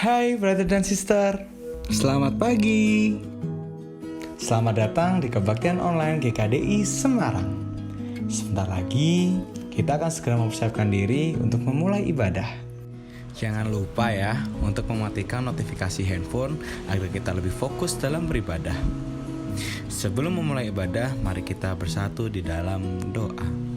Hai brother dan sister, selamat pagi. Selamat datang di Kebaktian Online GKDI Semarang. Sebentar lagi kita akan segera mempersiapkan diri untuk memulai ibadah. Jangan lupa ya untuk mematikan notifikasi handphone agar kita lebih fokus dalam beribadah. Sebelum memulai ibadah, mari kita bersatu di dalam doa.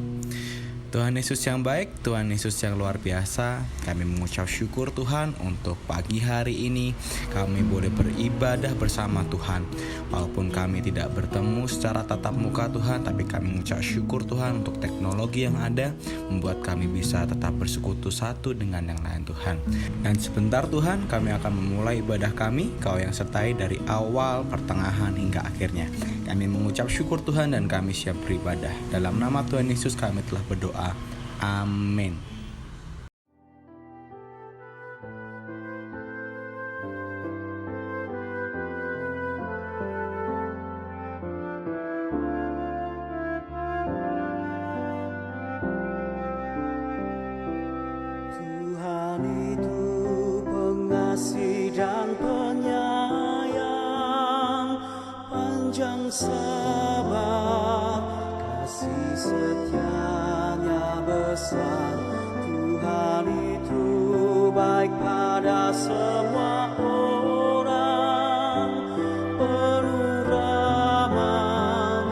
Tuhan Yesus yang baik, Tuhan Yesus yang luar biasa, kami mengucap syukur Tuhan untuk pagi hari ini kami boleh beribadah bersama Tuhan. Walaupun kami tidak bertemu secara tatap muka Tuhan, tapi kami mengucap syukur Tuhan untuk teknologi yang ada, membuat kami bisa tetap bersekutu satu dengan yang lain Tuhan. Dan sebentar Tuhan, kami akan memulai ibadah kami, Kau yang sertai dari awal, pertengahan hingga akhirnya. Kami mengucap syukur Tuhan dan kami siap beribadah. Dalam nama Tuhan Yesus kami telah berdoa. Amin. Tuhan itu pengasih dan penyayang, panjang sabar, kasih setianya besar. Tuhan itu baik pada semua orang, penuh rahmat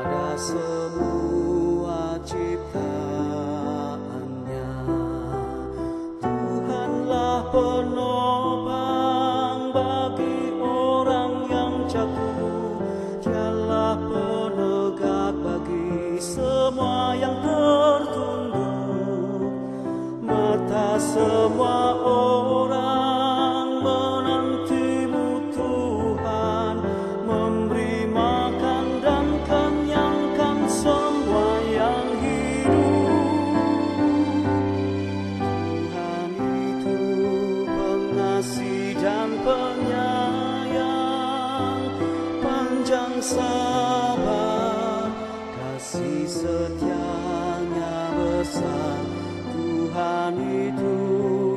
pada semua ciptaannya. Tuhanlah penopang bagi orang yang jatuh, Dialah penegak bagi semua yang tertunduk. Mata semua orang menantimu Tuhan, memberi makan dan kenyangkan semua yang hidup. Tuhan itu pengasih dan penyayang, panjang sabar, kasih setianya besar. Tuhan itu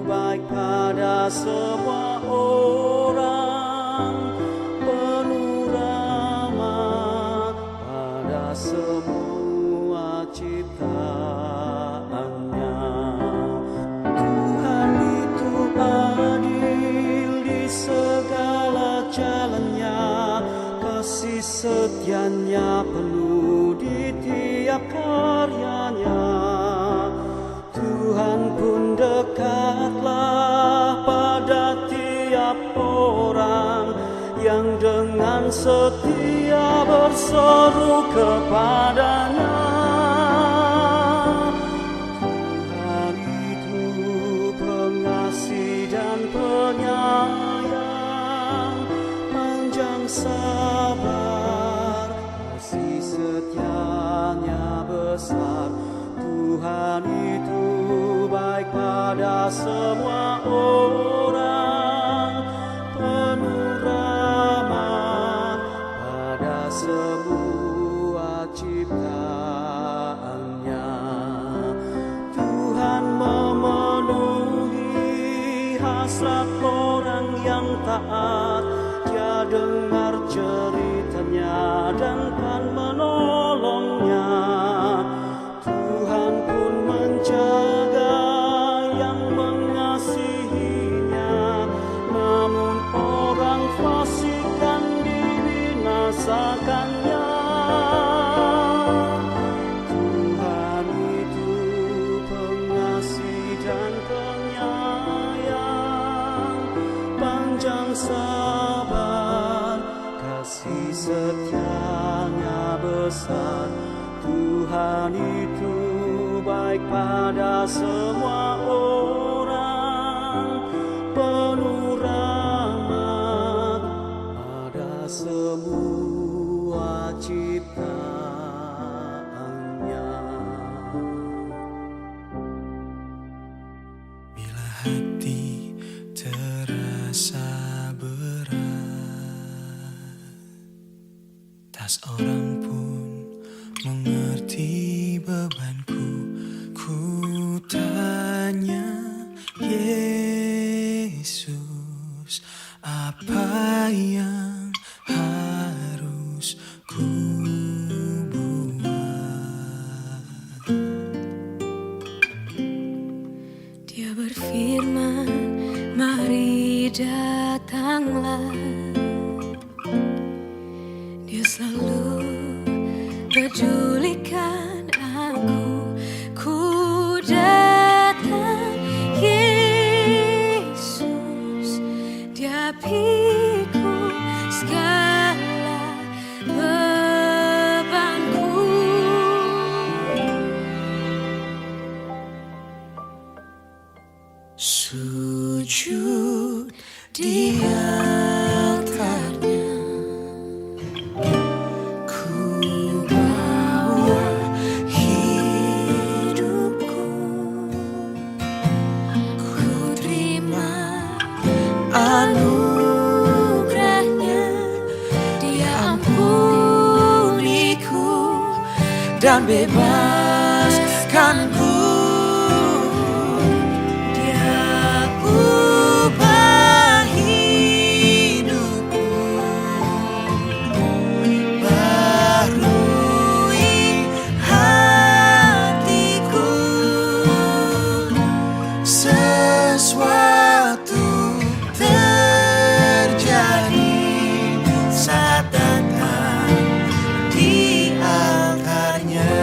baik pada semua orang, penuh rahmat pada semua ciptaannya. Tuhan itu adil di segala jalannya, kasih setianya penuh di tiap karyanya. Tuhan pun dekatlah pada tiap orang yang dengan setia berseru kepadanya. Tuhan itu pengasih dan penyayang, panjang sabar, kasih setianya besar. Tuhan itu baik pada semua orang, penuh rahmat pada semua ciptaannya. Tuhan memenuhi hasrat orang yang taat, Dia dengar ceritanya dan kan menolongnya. Tuhan pun menjaga yang mengasihinya, namun orang fasik kan dibinasakannya. Tuhan itu pengasih dan penyayang, panjang sabar, kasih setianya besar. Tuhan itu baik pada semua orang, penuh rahmat pada semua ciptaannya. Bila hati terasa berat, tak seorang pun mengerti bebanku. Ku tanya Yesus, apa yang harus ku buat. Dia berfirman, mari datanglah. Dia selalu pedulikan aku. Ku datang, Yesus. Dia pikul segala bebanku. Sujud di altarnya, ku bawa hidupku, ku terima anugerahnya. Dia ampuniku dan bebaskanku. Sesuatu terjadi saat datang di altarnya.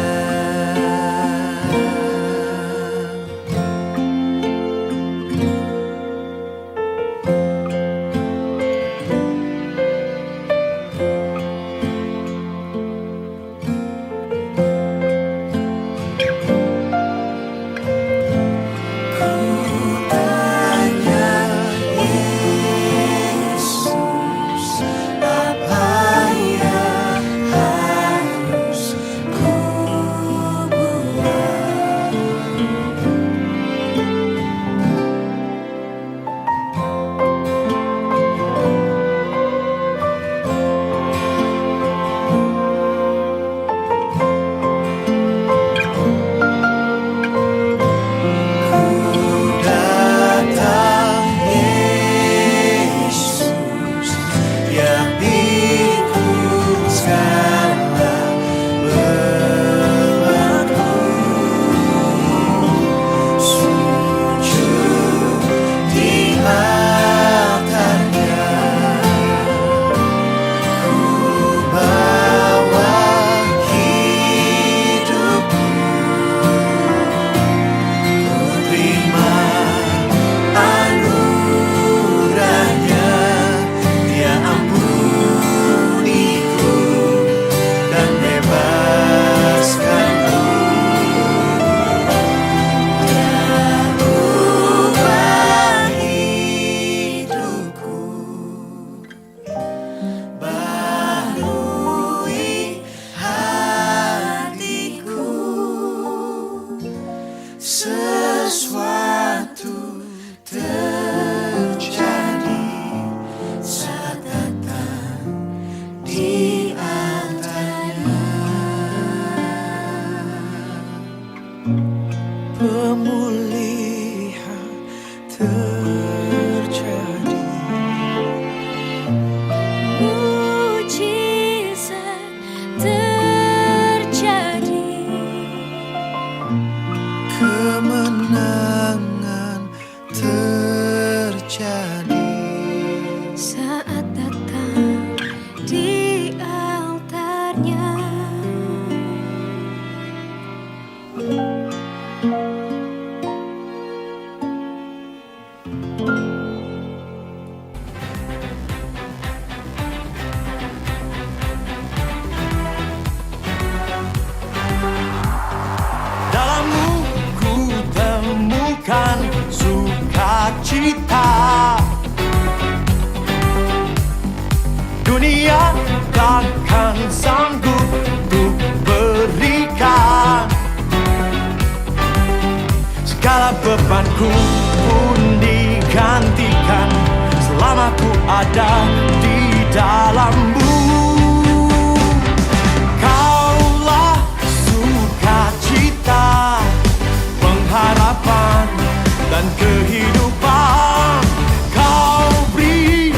Sesuatu terjadi saat datang di altarnya. Pemulihan terjadi, Mujizat terjadi. kemenangan terjadi Saat datang di altarnya. Dalammu ku temukan sukacita. Dunia takkan sanggup untuk berikan. Segala bebanku pun digantikan selama ku ada di dalammu. Kaulah sukacita, pengharapan dan kehidupan. Kau beri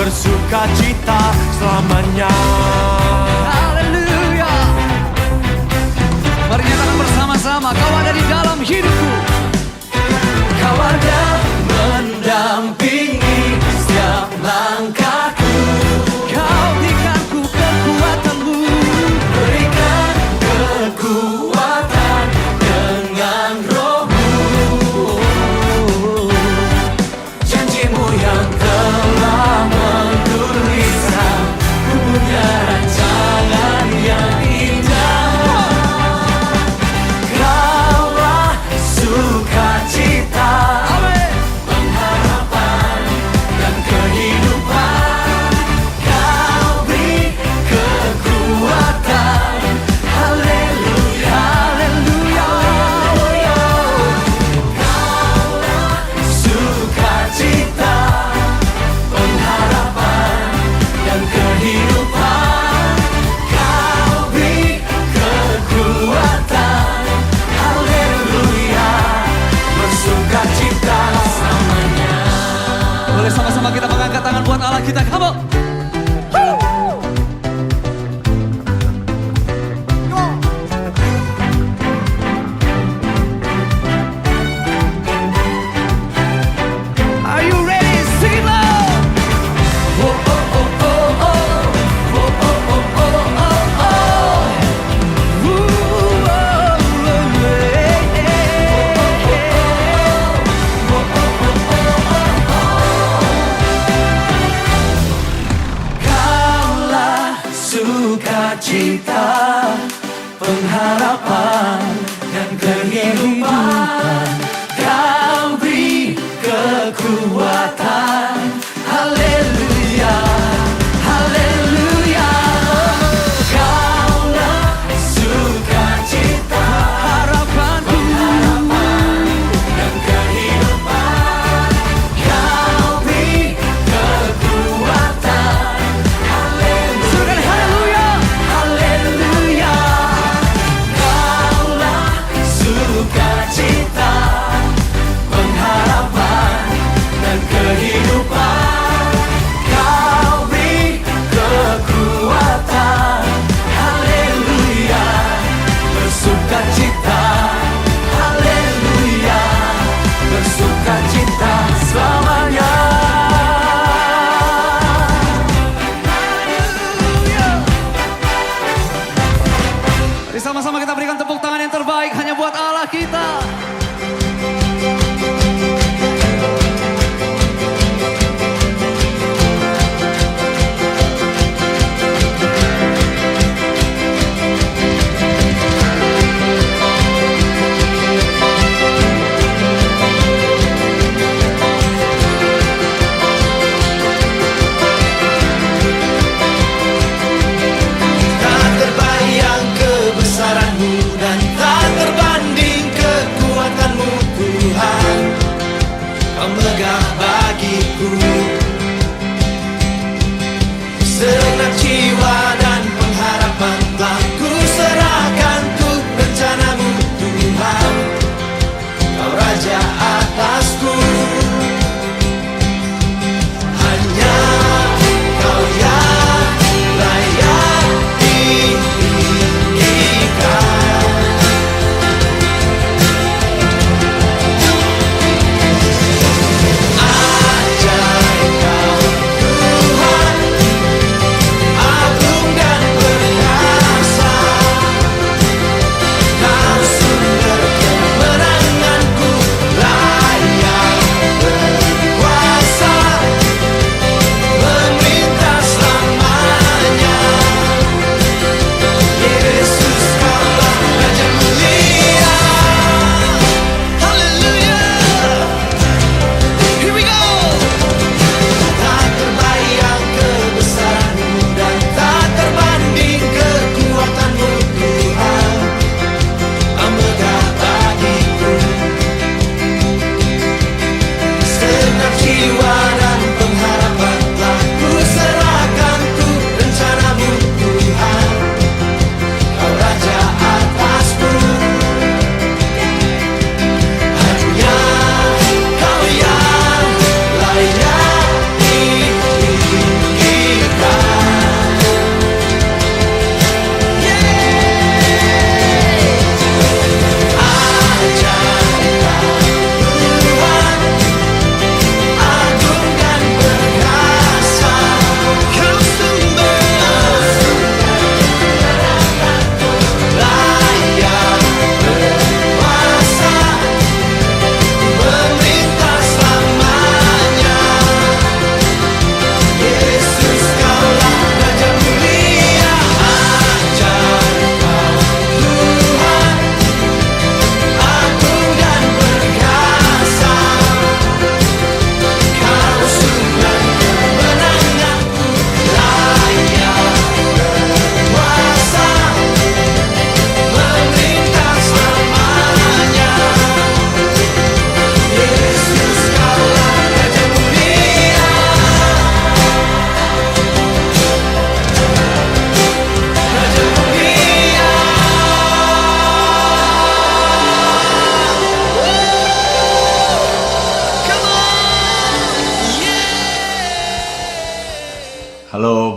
bersuka cita selamanya. Haleluya. Mari nyatakan bersama-sama, Kau ada di dalam hidupku. Kau ada mendampingi setiap langkahku. Kau berikan ku kekuatan-Mu. Berikan kekuatan dengan Roh-Mu. Janji-Mu yang telah menuliskan, ku punya rancangan yang indah. Kaulah sukacita, pengharapan dan kehidupan. Kau beri kekuatan. Haleluya, haleluya. Kaulah sukacita, pengharapan dan kehidupan. Kau beri kekuatan. Haleluya, bersukacita selamanya. Boleh sama-sama kita mengangkat tangan buat Allah kita. Come on. Are you ready? Sing it loud. Oh, oh, oh, oh, oh. Oh, oh, oh, oh, oh, oh. Ooh, oh, yeah, Kaulah sukacita, pengharapan dan kehidupan. Kau beri kekuatan. Haleluya, haleluya. Kaulah sukacita, harapanku. dan kehidupan. Kau beri kekuatan. Haleluya, Suruhkan haleluya. haleluya. Kaulah sukacita,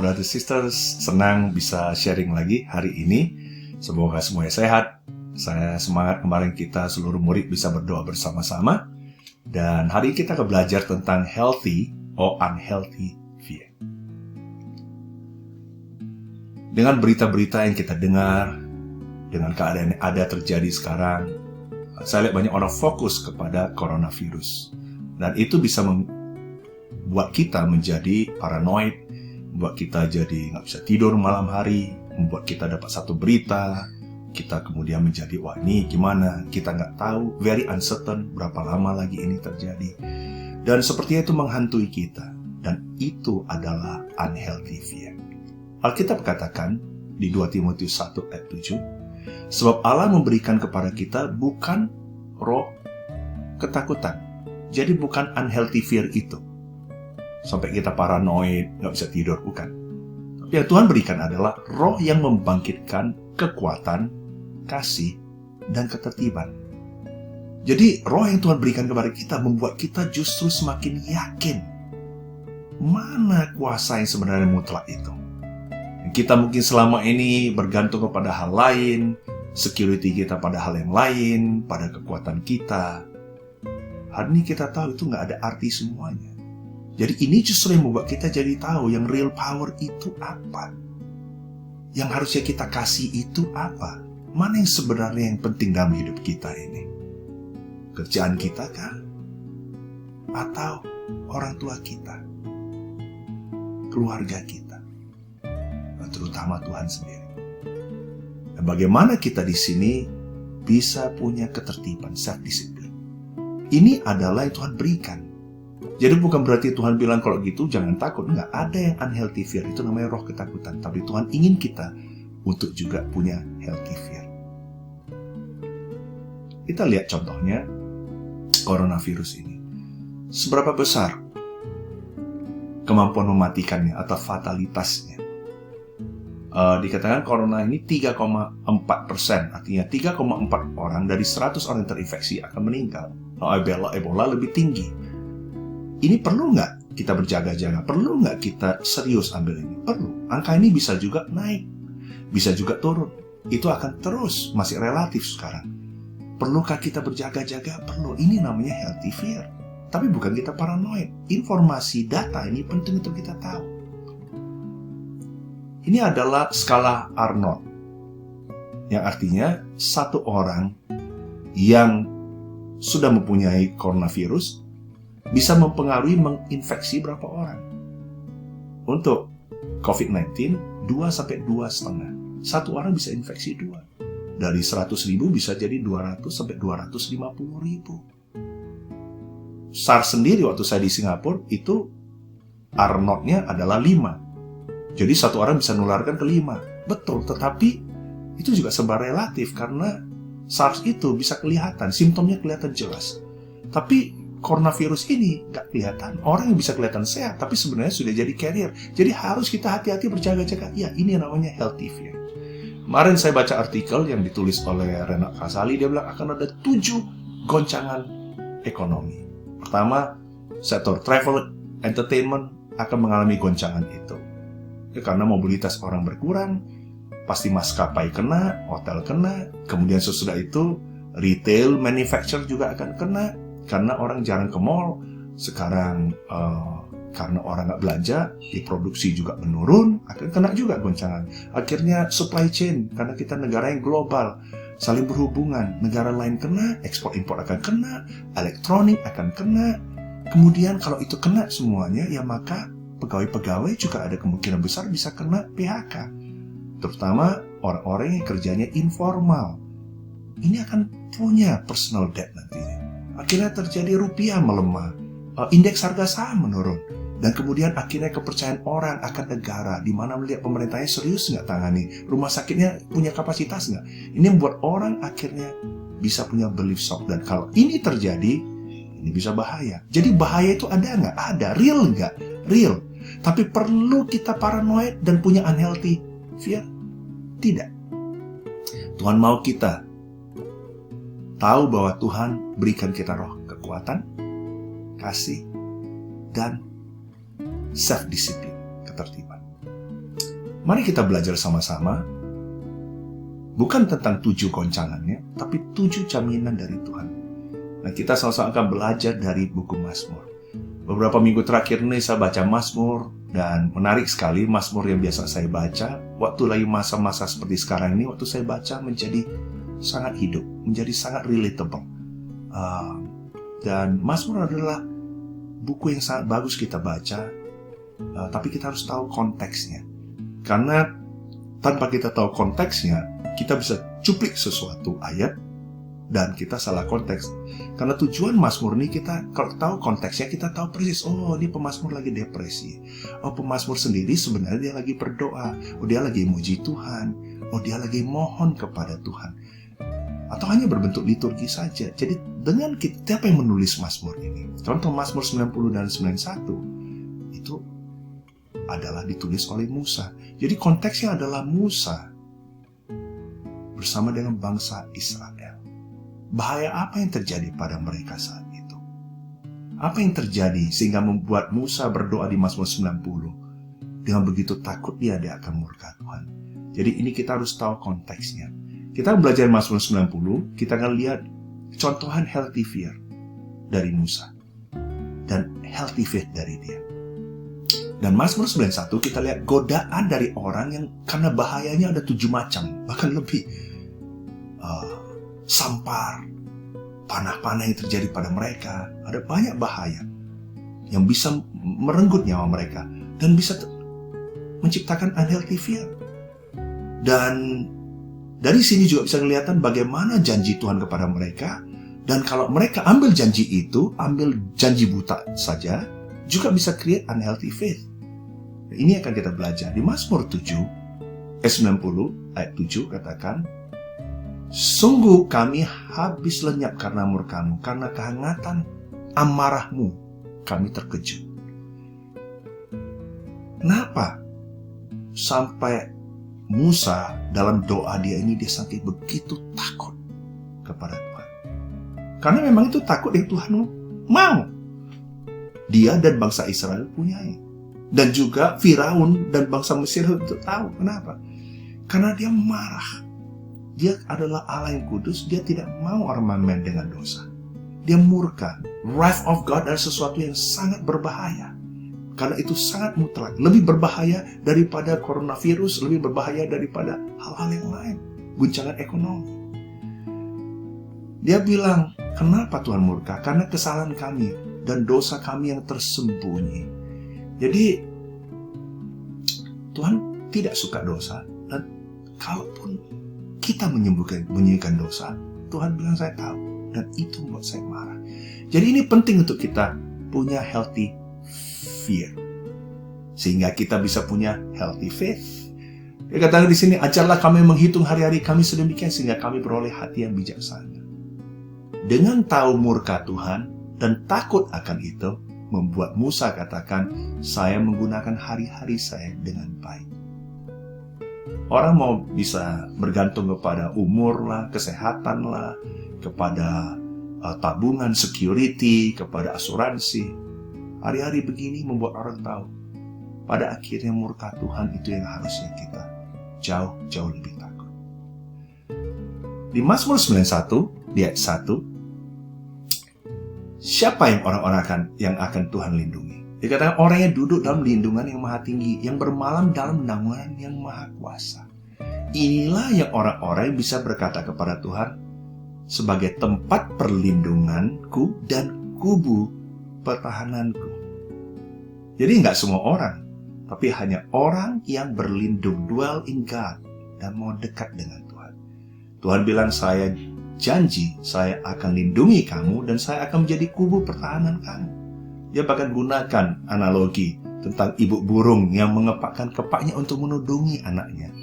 brothers sisters, senang bisa sharing lagi hari ini. Semoga semuanya sehat. Saya semangat kemarin kita seluruh murid bisa berdoa bersama-sama. Dan hari ini kita akan belajar tentang healthy or unhealthy fear. Dengan berita-berita yang kita dengar, dengan keadaan yang ada terjadi sekarang, saya lihat banyak orang fokus kepada coronavirus. Dan itu bisa membuat kita menjadi paranoid, membuat kita jadi nggak bisa tidur malam hari, membuat kita dapat satu berita, kita kemudian menjadi, wah ini gimana, kita nggak tahu, very uncertain, berapa lama lagi ini terjadi. Dan sepertinya itu menghantui kita, dan itu adalah unhealthy fear. Alkitab katakan di 2 Timotius 1 ayat 7, sebab Allah memberikan kepada kita bukan roh ketakutan. Jadi bukan unhealthy fear itu, sampai kita paranoid, nggak bisa tidur, bukan. Yang Tuhan berikan adalah roh yang membangkitkan kekuatan, kasih, dan ketertiban. Jadi roh yang Tuhan berikan kepada kita membuat kita justru semakin yakin mana kuasa yang sebenarnya mutlak itu. Kita mungkin selama ini bergantung kepada hal lain, security kita pada hal yang lain, pada kekuatan kita. Hari ini kita tahu itu nggak ada arti semuanya. Jadi ini justru yang membuat kita jadi tahu yang real power itu apa. Yang harusnya kita kasih itu apa. Mana yang sebenarnya yang penting dalam hidup kita ini. Kerjaan kita kah? Atau orang tua kita? Keluarga kita? Dan terutama Tuhan sendiri. Dan bagaimana kita di sini bisa punya ketertiban, self-discipline. Ini adalah yang Tuhan berikan. Jadi bukan berarti Tuhan bilang kalau gitu jangan takut. Enggak, ada yang unhealthy fear. Itu namanya roh ketakutan. Tapi Tuhan ingin kita untuk juga punya healthy fear. Kita lihat contohnya coronavirus ini. Seberapa besar kemampuan mematikannya atau fatalitasnya. Dikatakan corona ini 3,4%. Artinya 3,4 orang dari 100 orang yang terinfeksi akan meninggal. Ebola lebih tinggi. Ini perlu nggak kita berjaga-jaga? Perlu nggak kita serius ambil ini? Perlu. Angka ini bisa juga naik, bisa juga turun. Itu akan terus, masih relatif sekarang. Perlukah kita berjaga-jaga? Perlu. Ini namanya healthy fear. Tapi bukan kita paranoid. Informasi, data ini penting untuk kita tahu. Ini adalah skala Arnold. Yang artinya satu orang yang sudah mempunyai coronavirus bisa mempengaruhi menginfeksi berapa orang. Untuk COVID-19, 2-2,5. Satu orang bisa infeksi 2. Dari 100.000 bisa jadi 200-250.000. SARS sendiri waktu saya di Singapura, itu Arnold-nya adalah 5. Jadi satu orang bisa nularkan ke 5. Betul, tetapi itu juga sebar relatif karena SARS itu bisa kelihatan, simptomnya kelihatan jelas. Tapi coronavirus ini nggak kelihatan. Orang yang bisa kelihatan sehat, tapi sebenarnya sudah jadi carrier. Jadi harus kita hati-hati berjaga-jaga. Ya, ini namanya healthy fear. Kemarin saya baca artikel yang ditulis oleh Renat Kasali. Dia bilang akan ada 7 goncangan ekonomi. Pertama, sektor travel, entertainment akan mengalami goncangan itu. Ya, karena mobilitas orang berkurang, pasti maskapai kena, hotel kena, kemudian sesudah itu retail, manufacturer juga akan kena. Karena orang jarang ke mall, sekarang karena orang nggak belanja, produksi juga menurun, akan kena juga goncangan. Akhirnya supply chain, karena kita negara yang global, saling berhubungan, negara lain kena, ekspor-impor akan kena, elektronik akan kena. Kemudian kalau itu kena semuanya, ya maka pegawai-pegawai juga ada kemungkinan besar bisa kena PHK. Terutama orang-orang yang kerjanya informal. Ini akan punya personal debt nantinya. Akhirnya terjadi rupiah melemah, indeks harga saham menurun, dan kemudian akhirnya kepercayaan orang akan negara, di mana melihat pemerintahnya serius nggak tangani, rumah sakitnya punya kapasitas nggak. Ini membuat orang akhirnya bisa punya belief shock, dan kalau ini terjadi, ini bisa bahaya. Jadi bahaya itu ada nggak? Ada. Real nggak? Real. Tapi perlu kita paranoid dan punya unhealthy fear? Tidak. Tuhan mau kita tahu bahwa Tuhan berikan kita roh kekuatan, kasih, dan self-discipline, ketertiban. Mari kita belajar sama-sama, bukan tentang 7 goncangannya, tapi 7 jaminan dari Tuhan. Nah, kita sama-sama akan belajar dari buku Mazmur. Beberapa minggu terakhir ini saya baca Mazmur, dan menarik sekali Mazmur yang biasa saya baca. Waktu lagi masa-masa seperti sekarang ini, waktu saya baca menjadi sangat hidup, menjadi sangat relatable. Dan Mazmur adalah buku yang sangat bagus kita baca, tapi kita harus tahu konteksnya. Karena tanpa kita tahu konteksnya, kita bisa cuplik sesuatu ayat, dan kita salah konteks. Karena tujuan Mazmur ini, kita kalau tahu konteksnya, kita tahu persis, oh ini pemazmur lagi depresi. Oh, pemazmur sendiri sebenarnya dia lagi berdoa. Oh, dia lagi muji Tuhan. Oh, dia lagi mohon kepada Tuhan. Atau hanya berbentuk liturgi saja. Jadi dengan siapa yang menulis Mazmur ini? Contoh Mazmur 90 dan 91 itu adalah ditulis oleh Musa. Jadi konteksnya adalah Musa bersama dengan bangsa Israel. Bahaya apa yang terjadi pada mereka saat itu? Apa yang terjadi sehingga membuat Musa berdoa di Mazmur 90? Dengan begitu takut dia akan murka Tuhan. Jadi ini kita harus tahu konteksnya. Kita belajar Mazmur 90, kita akan lihat contohan healthy fear dari Musa dan healthy faith dari dia. Dan Mazmur 91 kita lihat godaan dari orang yang karena bahayanya ada 7 macam, bahkan lebih. Sampar, panah-panah yang terjadi pada mereka, ada banyak bahaya yang bisa merenggut nyawa mereka dan bisa menciptakan unhealthy fear. Dan dari sini juga bisa kelihatan bagaimana janji Tuhan kepada mereka, dan kalau mereka ambil janji itu, ambil janji buta saja, juga bisa create unhealthy faith. Ini akan kita belajar di Mazmur 90 ayat 7 katakan, sungguh kami habis lenyap karena murka-Mu, karena kehangatan amarah-Mu kami terkejut. Kenapa sampai Musa dalam doa dia ini dia sampai begitu takut kepada Tuhan? Karena memang itu takut yang Tuhan mau. Dia dan bangsa Israel punyai. Dan juga Firaun dan bangsa Mesir itu tahu. Kenapa? Karena dia marah. Dia adalah Allah yang kudus, dia tidak mau orang main dengan dosa. Dia murka. Wrath of God adalah sesuatu yang sangat berbahaya. Karena itu sangat mutlak. Lebih berbahaya daripada coronavirus, lebih berbahaya daripada hal-hal yang lain. Guncangan ekonomi. Dia bilang, kenapa Tuhan murka? Karena kesalahan kami dan dosa kami yang tersembunyi. Jadi, Tuhan tidak suka dosa. Dan kalaupun kita menyembunyikan dosa, Tuhan bilang saya tahu, dan itu membuat saya marah. Jadi ini penting untuk kita punya healthy fear, sehingga kita bisa punya healthy faith. Dia katakan di sini, ajarlah kami menghitung hari-hari kami sedemikian sehingga kami beroleh hati yang bijaksana. Dengan tahu murka Tuhan dan takut akan itu, membuat Musa katakan, saya menggunakan hari-hari saya dengan baik. Orang mau bisa bergantung kepada umur lah, kesehatan lah, kepada tabungan, security, kepada asuransi. Hari-hari begini membuat orang tahu. Pada akhirnya murka Tuhan itu yang harusnya kita jauh-jauh lebih takut. Di Mazmur 91, di ayat 1, siapa yang orang-orang yang akan Tuhan lindungi? Dikatakan orang yang duduk dalam lindungan yang maha tinggi, yang bermalam dalam naungan yang maha kuasa. Inilah yang orang-orang yang bisa berkata kepada Tuhan, sebagai tempat perlindunganku dan kubu pertahananku. Jadi nggak semua orang, tapi hanya orang yang berlindung, dwell in God, dan mau dekat dengan Tuhan. Tuhan bilang, saya janji, saya akan lindungi kamu, dan saya akan menjadi kubu pertahanan kamu. Dia bahkan gunakan analogi tentang ibu burung yang mengepakkan kepaknya untuk menudungi anaknya.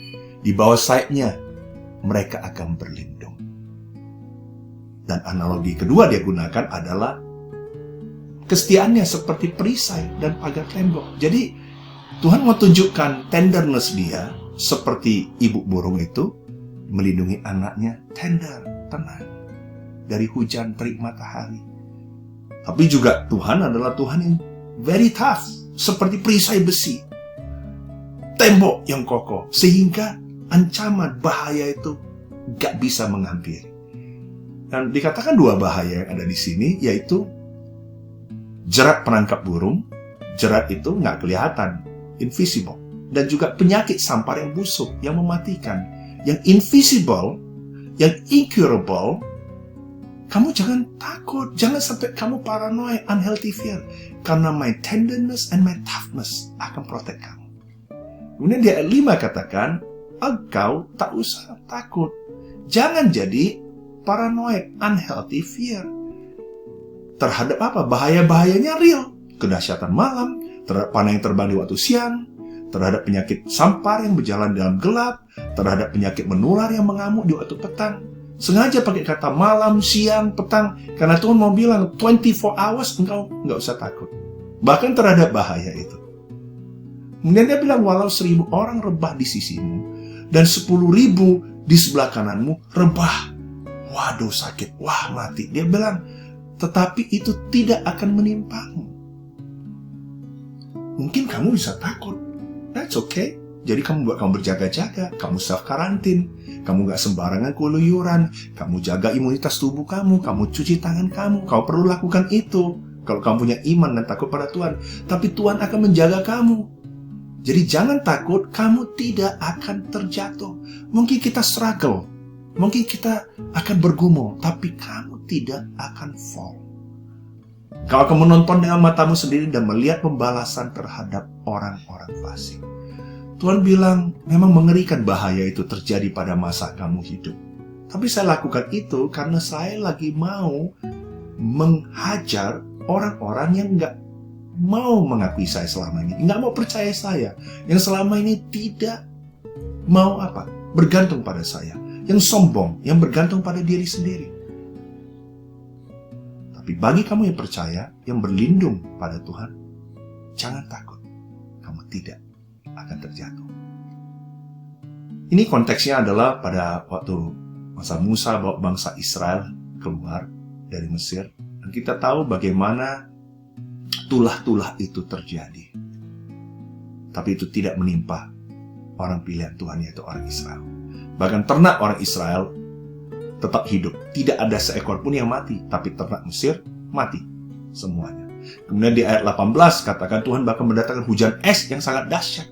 Di bawah sayapnya, mereka akan berlindung. Dan analogi kedua dia gunakan adalah kesetiaannya seperti perisai dan pagar tembok. Jadi Tuhan mau tunjukkan tenderness dia seperti ibu burung itu melindungi anaknya, tender, tenang dari hujan terik matahari. Tapi juga Tuhan adalah Tuhan yang very tough, seperti perisai besi. tembok yang kokoh, sehingga ancaman bahaya itu gak bisa menghampiri. Dan dikatakan 2 bahaya yang ada di sini, yaitu jerat penangkap burung. Jerat itu nggak kelihatan, invisible. Dan juga penyakit sampar yang busuk, yang mematikan. Yang invisible, yang incurable, kamu jangan takut. Jangan sampai kamu paranoid, unhealthy fear. Karena my tenderness and my toughness akan protect kamu. Kemudian di ayat 5 katakan, engkau tak usah takut. Jangan jadi paranoid, unhealthy fear. Terhadap apa? Bahaya-bahayanya real. Kedahsyatan malam, terhadap panah yang terbang di waktu siang, terhadap penyakit sampar yang berjalan dalam gelap, terhadap penyakit menular yang mengamuk di waktu petang. Sengaja pakai kata malam, siang, petang, karena Tuhan mau bilang 24 hours engkau nggak usah takut. Bahkan terhadap bahaya itu. Kemudian dia bilang, walau 1000 orang rebah di sisimu, dan 10.000 di sebelah kananmu rebah. Waduh, sakit, wah mati. Dia bilang, tetapi itu tidak akan menimpamu. Mungkin kamu bisa takut. That's okay. Jadi kamu berjaga-jaga, kamu self-karantin, kamu gak sembarangan keluyuran, kamu jaga imunitas tubuh kamu cuci tangan kamu perlu lakukan itu. Kalau kamu punya iman dan takut pada Tuhan. Tapi Tuhan akan menjaga kamu. Jadi jangan takut, kamu tidak akan terjatuh. Mungkin kita struggle, mungkin kita akan bergumul, tapi kamu tidak akan fall. Kau akan menonton dengan matamu sendiri dan melihat pembalasan terhadap orang-orang fasik. Tuhan bilang, memang mengerikan bahaya itu terjadi pada masa kamu hidup. Tapi saya lakukan itu karena saya lagi mau menghajar orang-orang yang nggak mau mengakui saya selama ini, nggak mau percaya saya, yang selama ini tidak mau bergantung pada saya, yang sombong, yang bergantung pada diri sendiri. Tapi bagi kamu yang percaya, yang berlindung pada Tuhan, jangan takut, kamu tidak akan terjatuh. Ini konteksnya adalah pada waktu masa Musa bawa bangsa Israel keluar dari Mesir, dan kita tahu bagaimana tulah-tulah itu terjadi. Tapi itu tidak menimpa orang pilihan Tuhan, yaitu orang Israel. Bahkan ternak orang Israel tetap hidup. Tidak ada seekor pun yang mati. Tapi ternak Mesir mati semuanya. Kemudian di ayat 18 katakan Tuhan bahkan mendatangkan hujan es yang sangat dahsyat.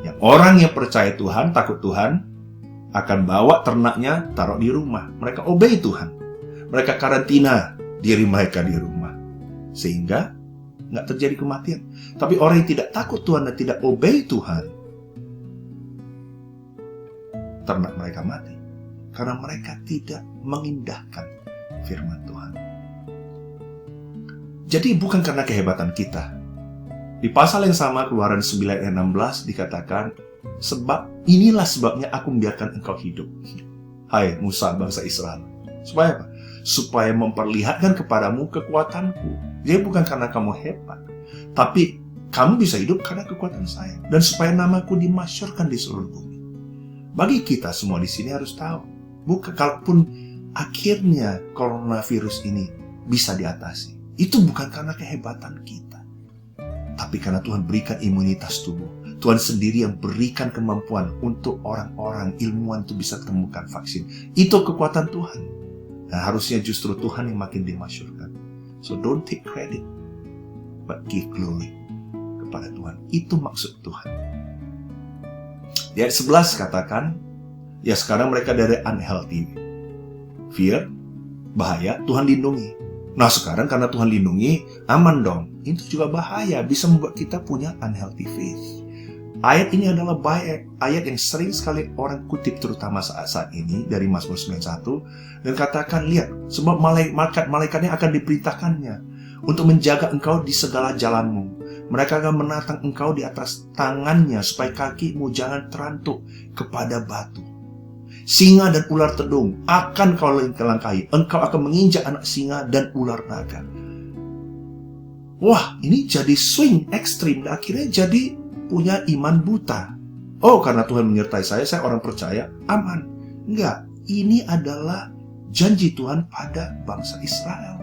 Yang orang yang percaya Tuhan, takut Tuhan, akan bawa ternaknya taruh di rumah. Mereka obey Tuhan. Mereka karantina diri mereka di rumah. Sehingga nggak terjadi kematian. Tapi orang yang tidak takut Tuhan dan tidak obey Tuhan, ternak mereka mati. Karena mereka tidak mengindahkan firman Tuhan. Jadi bukan karena kehebatan kita. Di pasal yang sama, Keluaran 9 ayat 16 dikatakan, sebab inilah sebabnya aku membiarkan engkau hidup. Hai Musa bangsa Israel. Supaya apa? Supaya memperlihatkan kepadamu kekuatanku. Jadi bukan karena kamu hebat, tapi kamu bisa hidup karena kekuatan saya. Dan supaya namaku dimasyhurkan di seluruh bumi. Bagi kita semua di sini harus tahu, bukan kalaupun akhirnya coronavirus ini bisa diatasi, itu bukan karena kehebatan kita, tapi karena Tuhan berikan imunitas tubuh. Tuhan sendiri yang berikan kemampuan untuk orang-orang ilmuwan itu bisa temukan vaksin. Itu kekuatan Tuhan. Dan harusnya justru Tuhan yang makin dimasyhurkan. So don't take credit, but give glory kepada Tuhan. Itu maksud Tuhan. Di ayat 11 katakan, ya sekarang mereka dari unhealthy fear, bahaya, Tuhan lindungi. Nah sekarang karena Tuhan lindungi, aman dong. Itu juga bahaya, bisa membuat kita punya unhealthy faith. Ayat ini adalah ayat yang sering sekali orang kutip, terutama saat ini dari Mazmur 91, dan katakan, lihat, sebab malaikat-malaikatnya akan diperintahkannya untuk menjaga engkau di segala jalanmu. Mereka akan menatang engkau di atas tangannya supaya kakimu jangan terantuk kepada batu. Singa dan ular tedung akan kau langkahi. Engkau akan menginjak anak singa dan ular naga. Wah, ini jadi swing ekstrim. Dan akhirnya jadi punya iman buta. Oh, karena Tuhan menyertai saya orang percaya, aman. Enggak, ini adalah janji Tuhan pada bangsa Israel.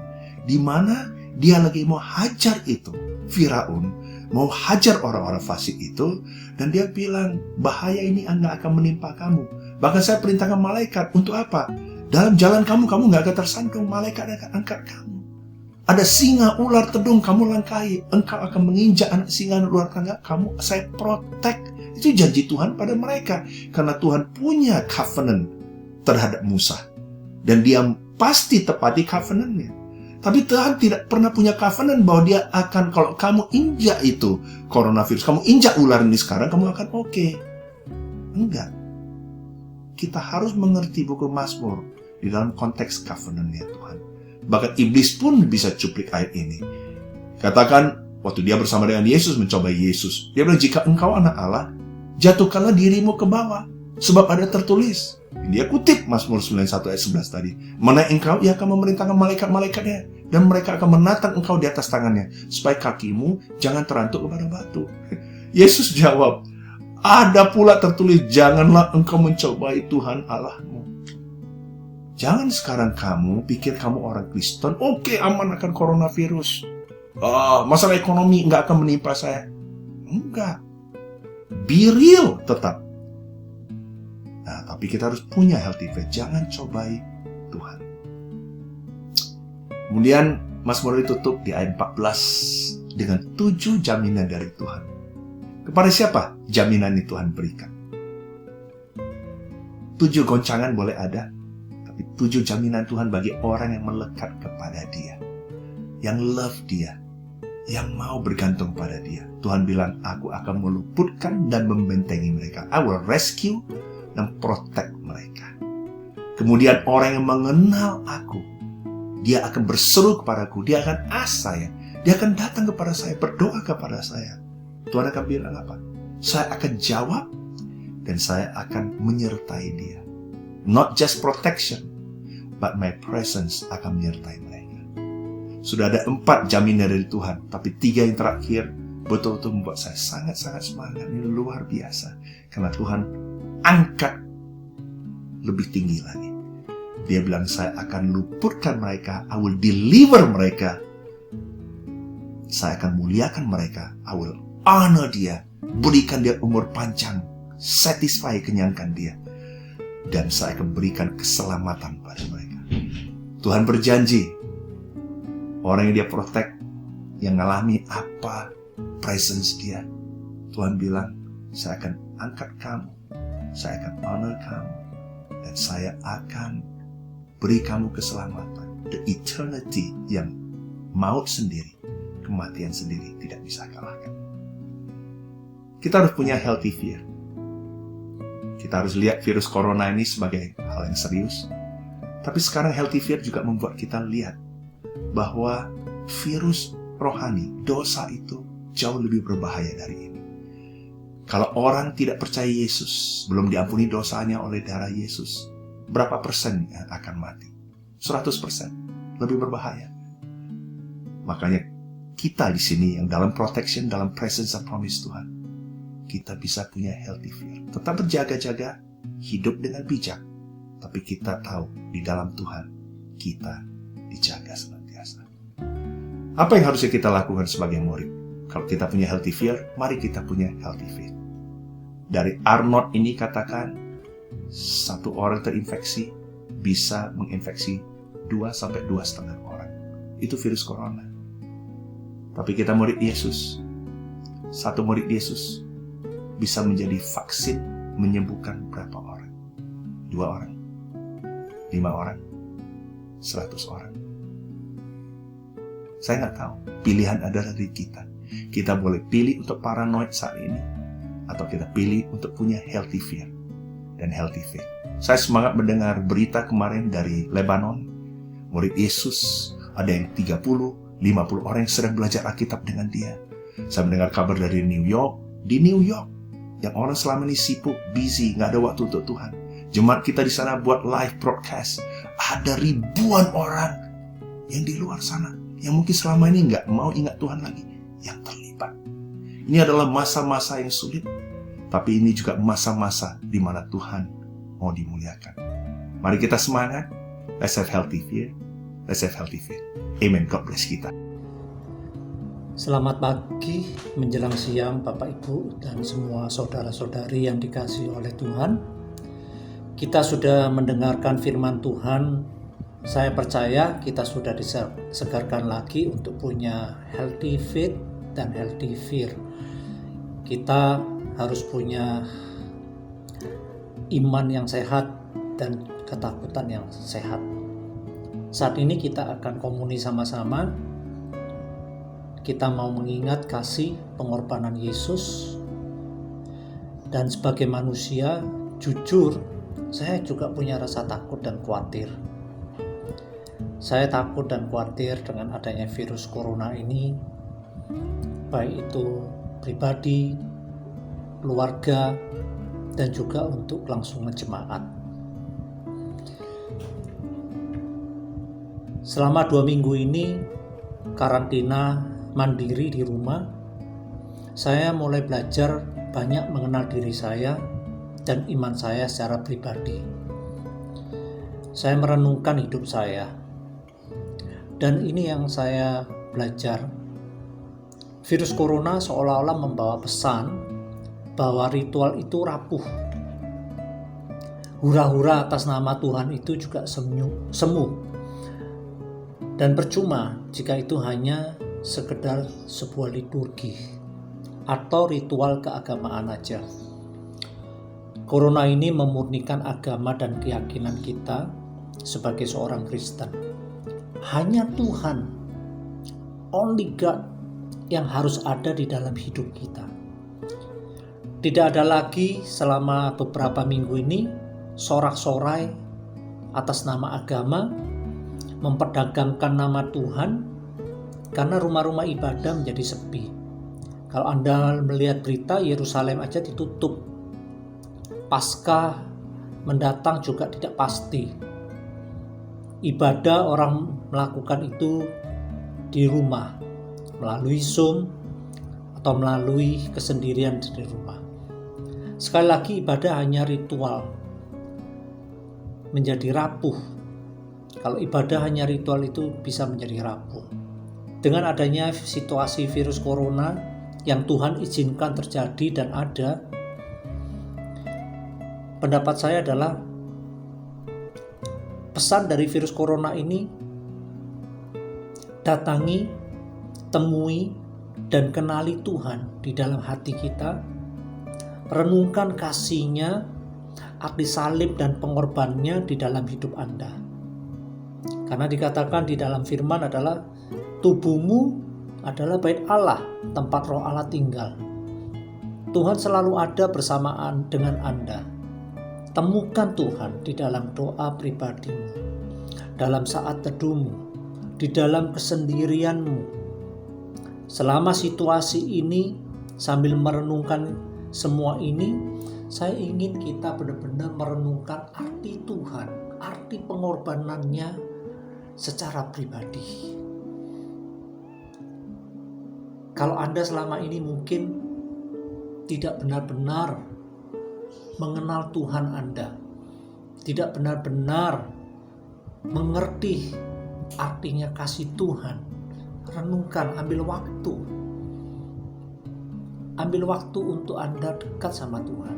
Di mana dia lagi mau hajar itu Firaun, mau hajar orang-orang fasik itu, dan dia bilang, bahaya ini nggak akan menimpa kamu. Bahkan saya perintahkan malaikat untuk apa? Dalam jalan kamu nggak akan tersandung, malaikat akan angkat kamu. Ada singa, ular, tedung, kamu langkahi. Engkau akan menginjak anak singa dan ular tangga, saya protect. Itu janji Tuhan pada mereka. Karena Tuhan punya covenant terhadap Musa. Dan dia pasti tepati covenant-nya. Tapi Tuhan tidak pernah punya covenant bahwa dia akan, kalau kamu injak itu coronavirus, kamu injak ular ini sekarang, kamu akan oke. Enggak. Kita harus mengerti buku Mazmur di dalam konteks covenant-nya Tuhan. Bahkan iblis pun bisa cuplik ayat ini. Katakan, waktu dia bersama dengan Yesus, mencobai Yesus. Dia bilang, jika engkau anak Allah, jatuhkanlah dirimu ke bawah. Sebab ada tertulis. Dia kutip Mazmur 91 ayat 11 tadi. Mana engkau, ia akan memerintahkan malaikat-malaikatnya. Dan mereka akan menatang engkau di atas tangannya. Supaya kakimu jangan terantuk kepada batu. Yesus jawab, ada pula tertulis, janganlah engkau mencobai Tuhan Allahmu. Jangan sekarang kamu pikir kamu orang Kristen, oke, aman akan coronavirus. Masalah ekonomi nggak akan menimpa saya. Enggak. Be real tetap. Nah, tapi kita harus punya healthy faith. Jangan cobai Tuhan. Kemudian Mazmur ditutup di ayat 14 dengan 7 jaminan dari Tuhan. Kepada siapa jaminan ini Tuhan berikan? 7 goncangan boleh ada, tapi 7 jaminan Tuhan bagi orang yang melekat kepada Dia, yang love Dia, yang mau bergantung pada Dia. Tuhan bilang, aku akan meluputkan dan membentengi mereka. I will rescue dan protect mereka. Kemudian orang yang mengenal aku, dia akan berseru kepadaku, dia akan ask saya, dia akan datang kepada saya, berdoa kepada saya. Tuhan akan bilang apa? Saya akan jawab dan saya akan menyertai dia. Not just protection, but my presence akan menyertai mereka. Sudah ada 4 jaminan dari Tuhan, tapi 3 yang terakhir betul-betul membuat saya sangat-sangat semangat. Ini luar biasa. Karena Tuhan angkat lebih tinggi lagi. Dia bilang, saya akan luputkan mereka, I will deliver mereka. Saya akan muliakan mereka, I will honor dia, berikan dia umur panjang, satisfy, kenyangkan dia. Dan saya akan berikan keselamatan pada mereka. Tuhan berjanji, orang yang dia protect, yang ngalami apa presence dia, Tuhan bilang, saya akan angkat kamu, saya akan honor kamu, dan saya akan beri kamu keselamatan. The eternity yang maut sendiri, kematian sendiri tidak bisa kalahkan. Kita harus punya healthy fear. Kita harus lihat virus corona ini sebagai hal yang serius. Tapi sekarang healthy fear juga membuat kita lihat bahwa virus rohani, dosa itu jauh lebih berbahaya dari ini. Kalau orang tidak percaya Yesus, belum diampuni dosanya oleh darah Yesus, berapa persen yang akan mati? 100%. Lebih berbahaya. Makanya kita di sini yang dalam protection, dalam presence and promise Tuhan, kita bisa punya healthy fear. Tetap berjaga-jaga, hidup dengan bijak. Tapi kita tahu di dalam Tuhan, kita dijaga senantiasa. Apa yang harusnya kita lakukan sebagai murid? Kalau kita punya healthy fear, mari kita punya healthy faith. Dari Arnold ini katakan, 1 orang terinfeksi bisa menginfeksi 2-2,5 orang. Itu virus corona. Tapi kita murid Yesus. 1 murid Yesus bisa menjadi vaksin menyembuhkan berapa orang? 2 orang, 5 orang, 100 orang. Saya nggak tahu. Pilihan adalah dari kita. Kita boleh pilih untuk paranoid saat ini, atau kita pilih untuk punya healthy fear dan healthy faith. Saya semangat mendengar berita kemarin dari Lebanon. Murid Yesus, ada yang 30-50 orang yang sedang belajar Alkitab dengan dia. Saya mendengar kabar dari New York. Di New York, yang orang selama ini sibuk, busy, nggak ada waktu untuk Tuhan. Jemaat kita di sana buat live broadcast. Ada ribuan orang yang di luar sana, yang mungkin selama ini nggak mau ingat Tuhan lagi, yang terlibat. Ini adalah masa-masa yang sulit, tapi ini juga masa-masa di mana Tuhan mau dimuliakan. Mari kita semangat. Let's have healthy fear. Let's have healthy faith. Amen. God bless kita. Selamat pagi menjelang siang Bapak Ibu dan semua saudara-saudari yang dikasihi oleh Tuhan. Kita sudah mendengarkan firman Tuhan. Saya percaya kita sudah disegarkan lagi untuk punya healthy faith dan healthy fear. Kita harus punya iman yang sehat dan ketakutan yang sehat. Saat ini kita akan komuni sama-sama. Kita mau mengingat kasih pengorbanan Yesus. Dan sebagai manusia, jujur, saya juga punya rasa takut dan khawatir. Saya takut dan khawatir dengan adanya virus corona ini, baik itu pribadi, keluarga, dan juga untuk kelangsungan jemaat. Selama 2 minggu ini, karantina mandiri di rumah, saya mulai belajar banyak mengenal diri saya dan iman saya secara pribadi. Saya merenungkan hidup saya, dan ini yang saya belajar. Virus corona seolah-olah membawa pesan bahwa ritual itu rapuh. Hura-hura atas nama Tuhan itu juga semu. Dan percuma jika itu hanya sekedar sebuah liturgi atau ritual keagamaan aja. Corona ini memurnikan agama dan keyakinan kita sebagai seorang Kristen. Hanya Tuhan, only God, yang harus ada di dalam hidup kita. Tidak ada lagi selama beberapa minggu ini sorak-sorai atas nama agama, memperdagangkan nama Tuhan, karena rumah-rumah ibadah menjadi sepi. Kalau Anda melihat berita, Yerusalem aja ditutup. Paskah mendatang juga tidak pasti. Ibadah orang melakukan itu di rumah, melalui Zoom atau melalui kesendirian di rumah. Sekali lagi, ibadah hanya ritual, menjadi rapuh. Kalau ibadah hanya ritual itu bisa menjadi rapuh. Dengan adanya situasi virus corona yang Tuhan izinkan terjadi dan ada, pendapat saya adalah pesan dari virus corona ini: datangi, temui, dan kenali Tuhan di dalam hati kita. Renungkan kasih-Nya, arti salib dan pengorbanannya di dalam hidup Anda. Karena dikatakan di dalam firman adalah tubuhmu adalah bait Allah, tempat roh Allah tinggal. Tuhan selalu ada bersamaan dengan Anda. Temukan Tuhan di dalam doa pribadimu, dalam saat teduhmu, di dalam kesendirianmu. Selama situasi ini, sambil merenungkan semua ini, saya ingin kita benar-benar merenungkan arti Tuhan, arti pengorbanannya secara pribadi. Kalau Anda selama ini mungkin tidak benar-benar mengenal Tuhan Anda, tidak benar-benar mengerti artinya kasih Tuhan, renungkan, ambil waktu untuk Anda dekat sama Tuhan,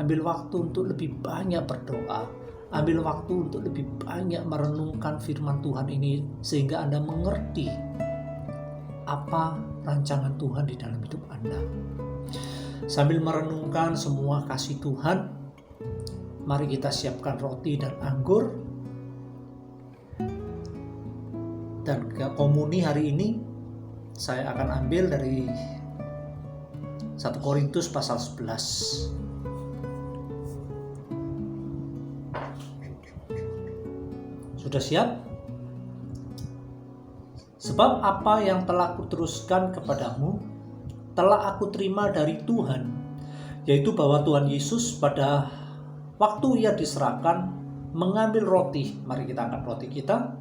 ambil waktu untuk lebih banyak berdoa, ambil waktu untuk lebih banyak merenungkan firman Tuhan ini sehingga Anda mengerti apa rancangan Tuhan di dalam hidup Anda. Sambil merenungkan semua kasih Tuhan, mari kita siapkan roti dan anggur. Dan komuni hari ini saya akan ambil dari 1 Korintus pasal 11. Sudah siap? Sebab apa yang telah kuteruskan kepadamu telah aku terima dari Tuhan, yaitu bahwa Tuhan Yesus pada waktu Ia diserahkan mengambil roti, mari kita angkat roti kita,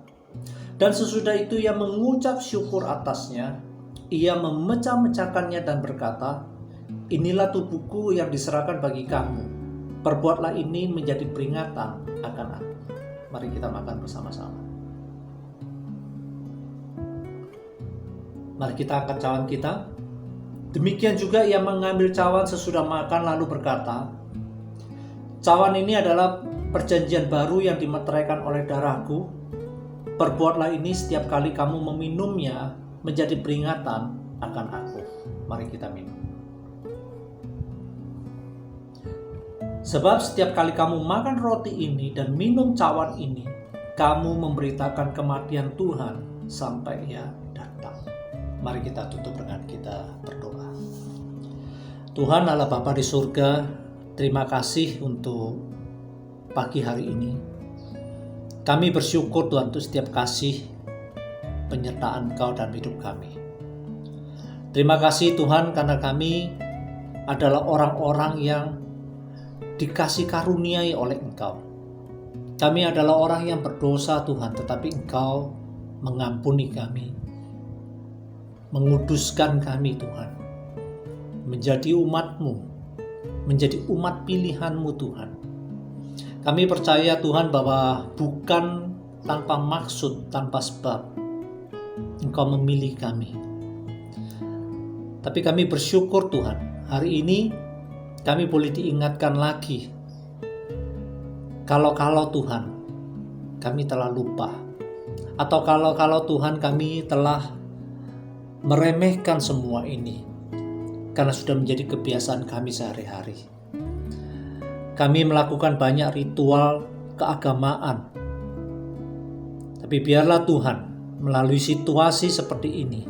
dan sesudah itu Ia mengucap syukur atasnya, Ia memecah-mecahkannya dan berkata, inilah tubuhku yang diserahkan bagi kamu, perbuatlah ini menjadi peringatan akan aku. Mari kita makan bersama-sama. Mari kita angkat cawan kita. Demikian juga ia mengambil cawan sesudah makan lalu berkata, cawan ini adalah perjanjian baru yang dimeteraikan oleh darahku. Perbuatlah ini setiap kali kamu meminumnya menjadi peringatan akan aku. Mari kita minum. Sebab setiap kali kamu makan roti ini dan minum cawan ini, kamu memberitakan kematian Tuhan sampai ia datang. Mari kita tutup dengan kita berdoa. Tuhan Allah Bapa di surga, terima kasih untuk pagi hari ini. Kami bersyukur Tuhan untuk setiap kasih penyertaan Engkau dalam hidup kami. Terima kasih Tuhan karena kami adalah orang-orang yang dikasih karuniai oleh Engkau. Kami adalah orang yang berdosa Tuhan, tetapi Engkau mengampuni kami, menguduskan kami Tuhan, menjadi umat-Mu, menjadi umat pilihan-Mu Tuhan. Kami percaya Tuhan bahwa bukan tanpa maksud, tanpa sebab Engkau memilih kami. Tapi kami bersyukur Tuhan, hari ini kami boleh diingatkan lagi, kalau Tuhan kami telah lupa, atau kalau Tuhan kami telah meremehkan semua ini, karena sudah menjadi kebiasaan kami sehari-hari. Kami melakukan banyak ritual keagamaan, tapi biarlah Tuhan melalui situasi seperti ini,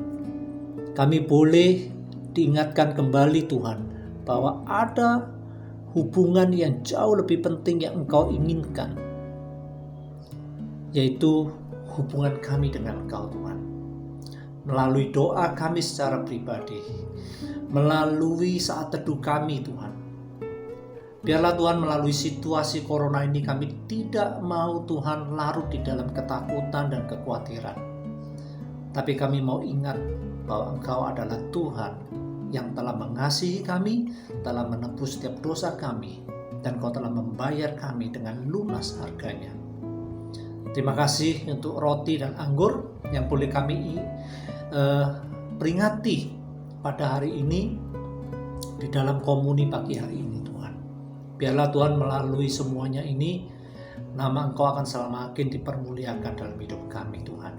kami boleh diingatkan kembali Tuhan, bahwa ada hubungan yang jauh lebih penting yang Engkau inginkan, yaitu hubungan kami dengan Engkau Tuhan. Melalui doa kami secara pribadi, melalui saat teduh kami Tuhan. Biarlah Tuhan melalui situasi corona ini kami tidak mau Tuhan larut di dalam ketakutan dan kekhawatiran. Tapi kami mau ingat bahwa Engkau adalah Tuhan yang telah mengasihi kami, telah menebus setiap dosa kami, dan Kau telah membayar kami dengan lunas harganya. Terima kasih untuk roti dan anggur yang boleh kami peringati pada hari ini di dalam komuni pagi hari ini Tuhan. Biarlah Tuhan melalui semuanya ini, nama Engkau akan semakin dipermuliakan dalam hidup kami Tuhan.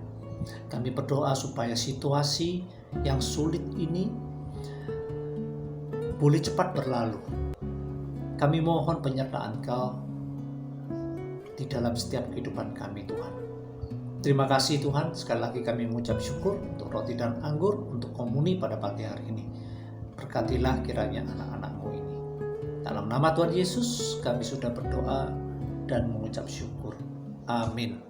Kami berdoa supaya situasi yang sulit ini boleh cepat berlalu. Kami mohon penyertaan Kau di dalam setiap kehidupan kami Tuhan. Terima kasih Tuhan, sekali lagi kami mengucap syukur untuk roti dan anggur, untuk komuni pada pagi hari ini. Berkatilah kiranya anak-anak-Mu ini. Dalam nama Tuhan Yesus kami sudah berdoa dan mengucap syukur. Amin.